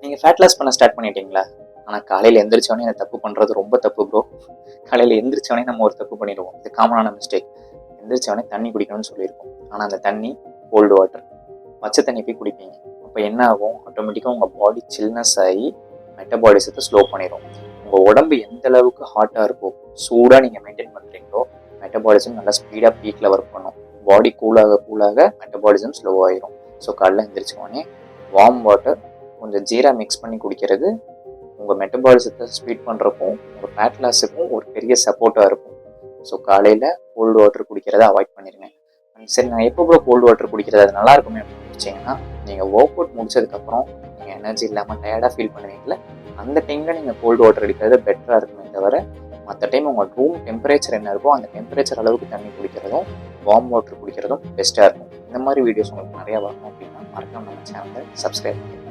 நீங்கள் fat loss பண்ண start பண்ணிட்டீங்களா? ஆனால் காலையில் எந்திரிச்சோடனே இந்த தப்பு பண்ணுறது ரொம்ப தப்பு ப்ரோ. காலையில் எந்திரிச்சோடனே நம்ம ஒரு தப்பு பண்ணிடுவோம். இது காமனான மிஸ்டேக். எந்திரிச்சோடனே தண்ணி குடிக்கணும்னு சொல்லியிருக்கோம். ஆனால் அந்த தண்ணி கோல்டு வாட்டர், பச்சை தண்ணி போய் குடிப்பீங்க. அப்போ என்ன ஆகும்? ஆட்டோமேட்டிக்காக உங்கள் பாடி சில்னஸ் ஆகி மெட்டபாலிசத்தை ஸ்லோ பண்ணிடும். உங்கள் உடம்பு எந்த அளவுக்கு ஹாட்டாக இருக்கோ, சூடாக நீங்கள் மெயின்டைன் பண்ணுறீங்களோ, மெட்டபாலிசம் நல்லா ஸ்பீடாக பீக்கில் ஒர்க் பண்ணும். பாடி கூலாக மெட்டபாலிசம் ஸ்லோ ஆயிரும். ஸோ காலைல எந்திரிச்சோடனே வார்ம் வாட்டர் கொஞ்சம் ஜீரா மிக்ஸ் பண்ணி குடிக்கிறது உங்கள் மெட்டபாலிசத்தை ஸ்பீட் பண்ணுறக்கும் உங்கள் ஃபேட் லாஸுக்கும் ஒரு பெரிய சப்போர்ட்டாக இருக்கும். ஸோ காலையில் கோல்டு வாட்டர் குடிக்கிறத அவாய்ட் பண்ணிடுங்க. சரி, நான் எப்போ கூட கோல்டு வாட்டர் குடிக்கிறது அது நல்லா இருக்குமே அப்படின்னு நினச்சிங்கன்னா, நீங்கள் ஒர்க் அவுட் முடிச்சதுக்கப்புறம் நீங்கள் எனர்ஜி இல்லாமல் டயர்டாக ஃபீல் பண்ணுவீங்களே, அந்த டைமில் நீங்கள் கோல்டு வாட்டர் அடிக்கிறது பெட்டராக இருக்குமே தவிர, மற்ற டைம் உங்கள் ரூம் டெம்பரேச்சர் என்ன இருக்கோ அந்த டெம்பரேச்சர் அளவுக்கு தண்ணி குடிக்கிறதும் வார்ம் வாட்டர் குடிக்கிறதும் பெஸ்ட்டாக இருக்கும். இந்த மாதிரி வீடியோஸ் உங்களுக்கு நிறையா வரணும் அப்படின்னா மறக்காம நம்ம சேனலை சப்ஸ்கிரைப் பண்ணுங்கள்.